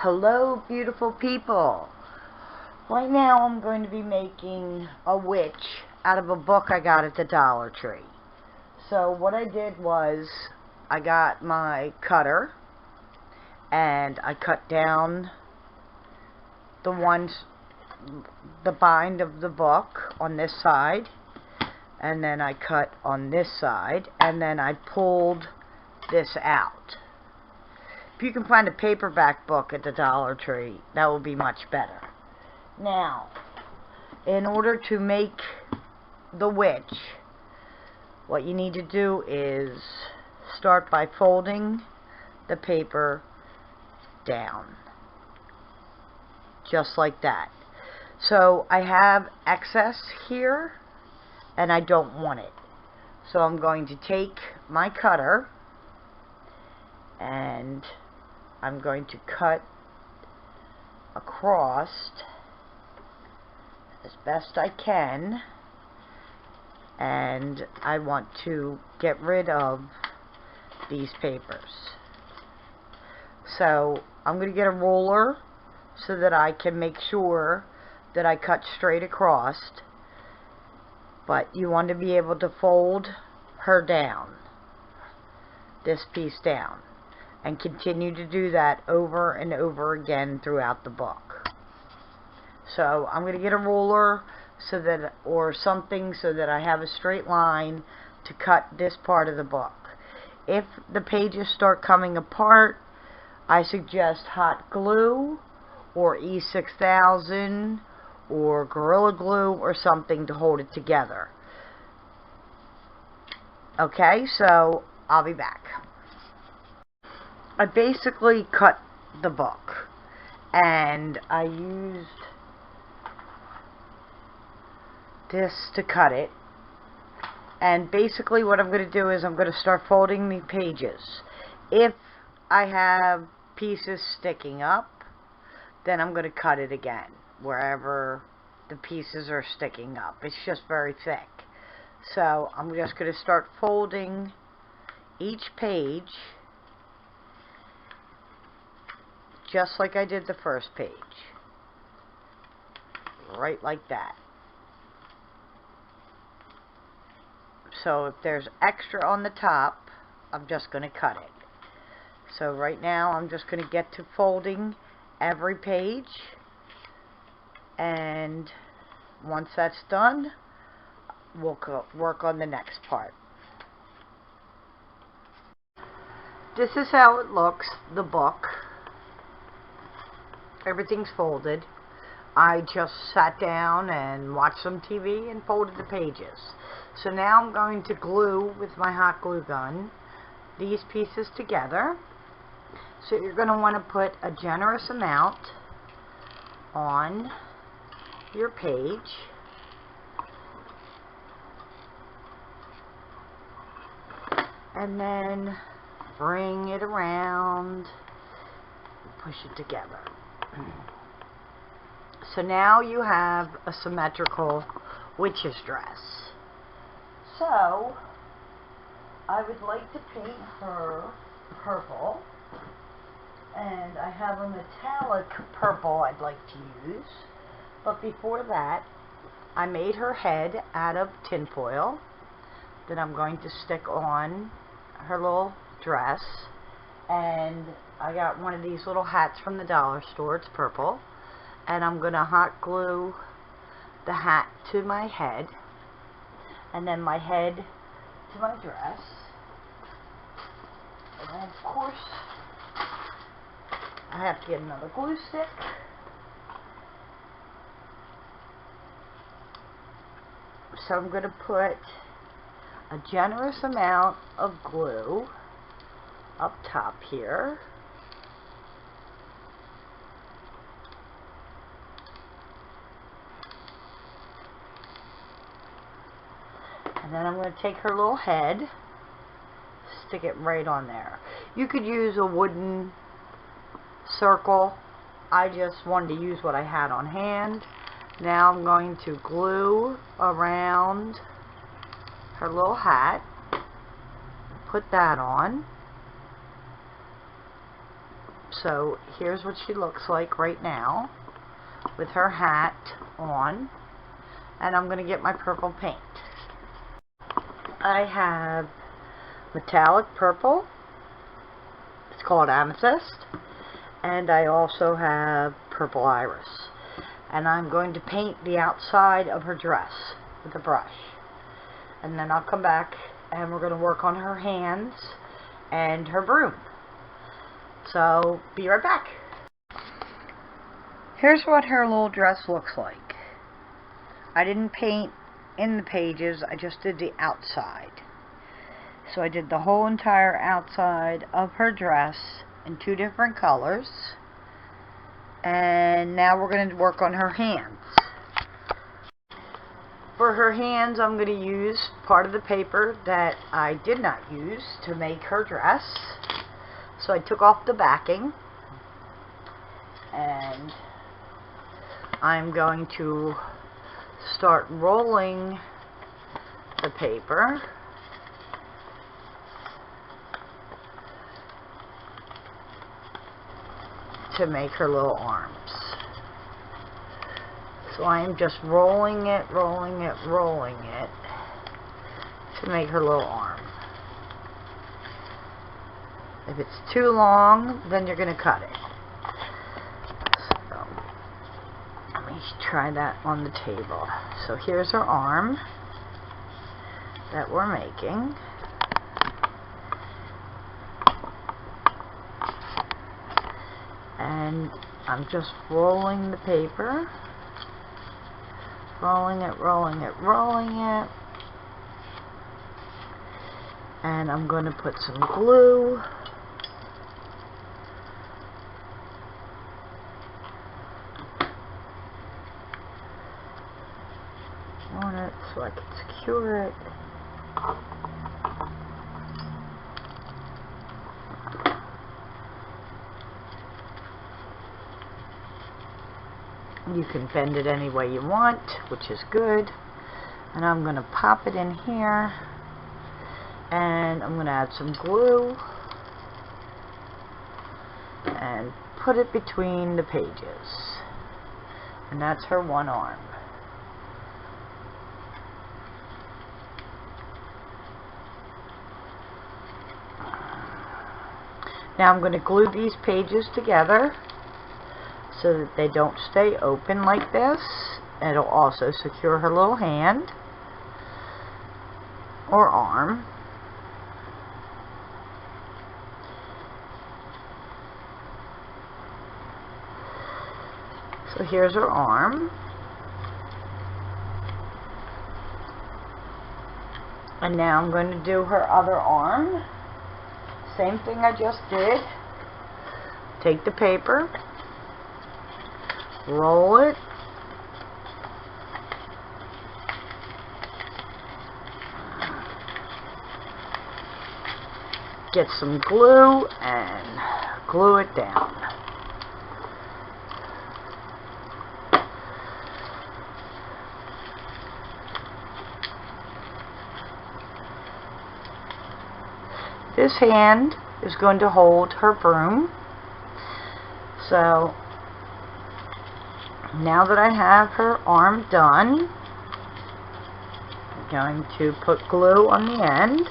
Hello, beautiful people. Right now I'm going to be making a witch out of a book I got at the Dollar Tree. So what I did was I got my cutter and I cut down the bind of the book on this side, and then I cut on this side, and then I pulled this out. If you can find a paperback book at the Dollar Tree, that will be much better. Now, in order to make the witch, what you need to do is start by folding the paper down. Just like that. So I have excess here, and I don't want it. So I'm going to take my cutter, and I'm going to cut across as best I can, and I want to get rid of these papers. So I'm going to get a ruler so that I can make sure that I cut straight across, but you want to be able to fold her down, this piece down, and continue to do that over and over again throughout the book. So I'm going to get a ruler so that, or something, so that I have a straight line to cut this part of the book. If the pages start coming apart, I suggest hot glue or E6000 or Gorilla Glue or something to hold it together. Okay, so I'll be back. I basically cut the book, and I used this to cut it, and basically what I'm going to do is I'm going to start folding the pages. If I have pieces sticking up, then I'm going to cut it again wherever the pieces are sticking up. It's just very thick. So I'm just going to start folding each page just like I did the first page. Right like that. So if there's extra on the top, I'm just going to cut it. So right now I'm just going to get to folding every page, and once that's done, we'll work on the next part. This is how it looks, the book. Everything's folded. I just sat down and watched some TV and folded the pages. So now I'm going to glue with my hot glue gun these pieces together. So you're going to want to put a generous amount on your page. And then bring it around, push it together. So now you have a symmetrical witch's dress. So I would like to paint her purple, and I have a metallic purple I'd like to use. But before that, I made her head out of tinfoil that I'm going to stick on her little dress, and I got one of these little hats from the dollar store. It's purple, and I'm going to hot glue the hat to my head, and then my head to my dress, and then of course I have to get another glue stick. So I'm going to put a generous amount of glue up top here. And then I'm going to take her little head, stick it right on there. You could use a wooden circle. I just wanted to use what I had on hand. Now I'm going to glue around her little hat, put that on. So here's what she looks like right now with her hat on, and I'm going to get my purple paint. I have metallic purple, it's called amethyst, and I also have purple iris, and I'm going to paint the outside of her dress with a brush, and then I'll come back and we're going to work on her hands and her broom. So be right back. Here's what her little dress looks like. I didn't paint in the pages, I just did the outside. So I did the whole entire outside of her dress in 2 different colors, and now we're going to work on her hands. For her hands, I'm going to use part of the paper that I did not use to make her dress. So I took off the backing, and I'm going to start rolling the paper to make her little arms. So I am just rolling it to make her little arm. If it's too long, then you're going to cut it. So let me try that on the table. So here's her arm that we're making. And I'm just rolling the paper. Rolling it. And I'm going to put some glue on it so I can secure it. You can bend it any way you want, which is good. And I'm going to pop it in here, and I'm going to add some glue and put it between the pages. And that's her one arm. Now I'm going to glue these pages together so that they don't stay open like this. It'll also secure her little hand or arm. So here's her arm. And now I'm going to do her other arm. Same thing I just did. Take the paper, roll it, get some glue and glue it down. This hand is going to hold her broom. So now that I have her arm done, I'm going to put glue on the end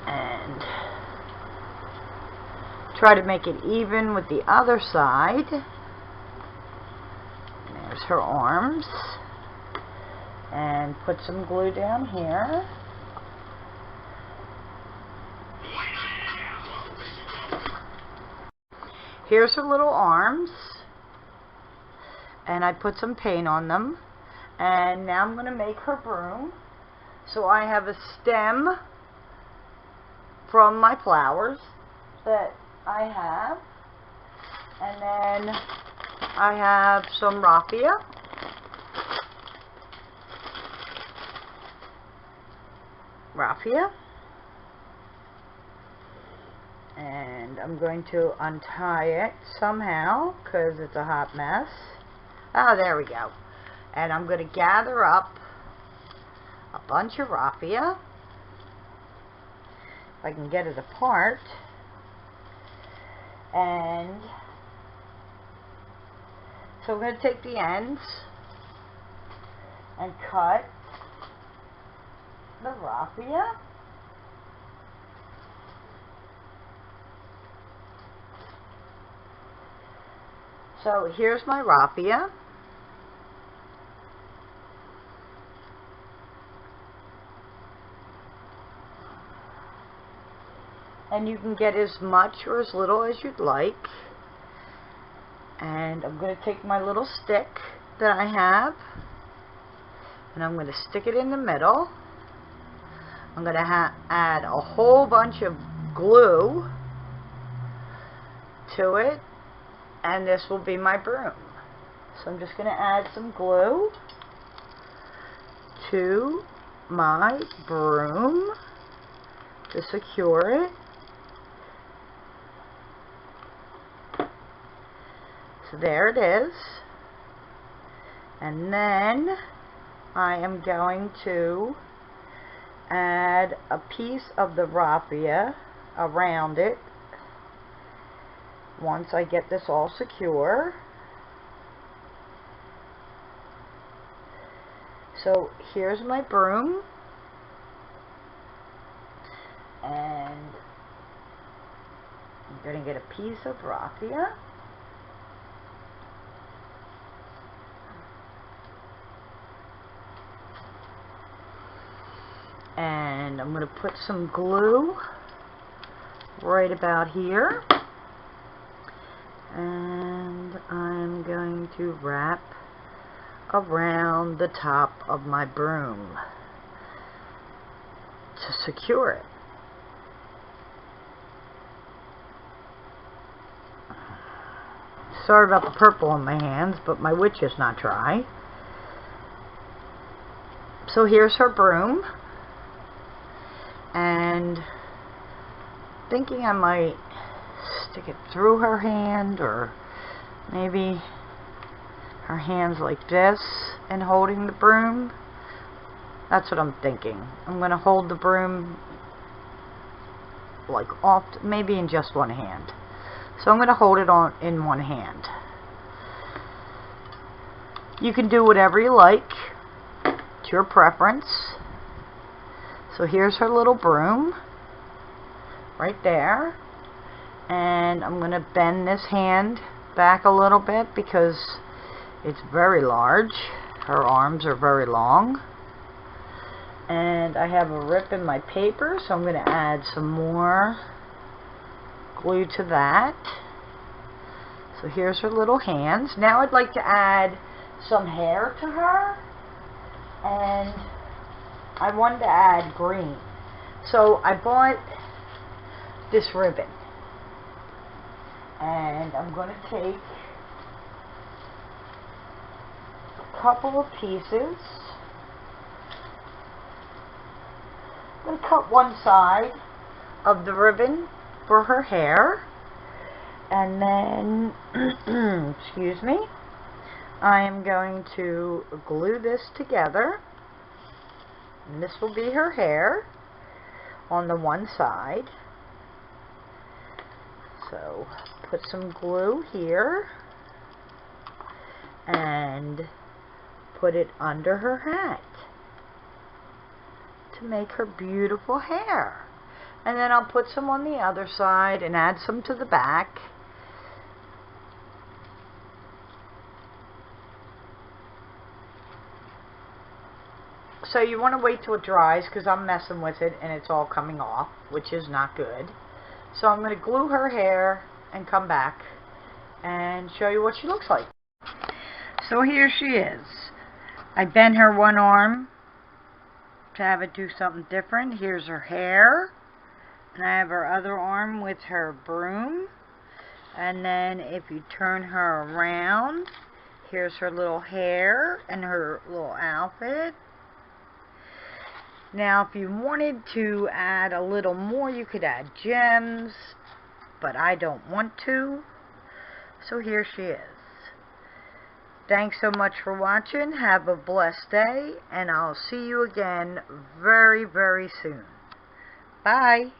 and try to make it even with the other side. There's her arms, and put some glue down here. Here's her little arms, and I put some paint on them, and now I'm going to make her broom. So I have a stem from my flowers that I have, and then I have some raffia, and I'm going to untie it somehow because it's a hot mess. Oh, there we go. And I'm going to gather up a bunch of raffia. I can get it apart. And so I'm going to take the ends and cut the raffia. So here's my raffia. And you can get as much or as little as you'd like. And I'm going to take my little stick that I have, and I'm going to stick it in the middle. I'm going to add a whole bunch of glue to it, and this will be my broom. So I'm just going to add some glue to my broom to secure it. So there it is. And then I am going to add a piece of the raffia around it once I get this all secure. So here's my broom, and I'm going to get a piece of raffia. And I'm going to put some glue right about here. And I'm going to wrap around the top of my broom to secure it. Sorry about the purple on my hands, but my witch is not dry. So here's her broom. And thinking I might stick it through her hand, or maybe her hands like this and holding the broom. That's what I'm thinking. I'm going to hold the broom like off, maybe in just one hand. So I'm going to hold it in one hand. You can do whatever you like. It's your preference. So here's her little broom right there, and I'm going to bend this hand back a little bit because it's very large. Her arms are very long, and I have a rip in my paper, so I'm going to add some more glue to that. So here's her little hands. Now I'd like to add some hair to her, and I wanted to add green. So I bought this ribbon, and I'm going to take a couple of pieces. I'm going to cut one side of the ribbon for her hair, and then excuse me, I am going to glue this together. And this will be her hair on the one side. So put some glue here and put it under her hat to make her beautiful hair. And then I'll put some on the other side and add some to the back. So you want to wait till it dries, because I'm messing with it and it's all coming off, which is not good. So I'm going to glue her hair and come back and show you what she looks like. So here she is. I bent her one arm to have it do something different. Here's her hair, and I have her other arm with her broom. And then if you turn her around, here's her little hair and her little outfit. Now, if you wanted to add a little more, you could add gems, but I don't want to. So here she is. Thanks so much for watching. Have a blessed day, and I'll see you again very, very soon. Bye.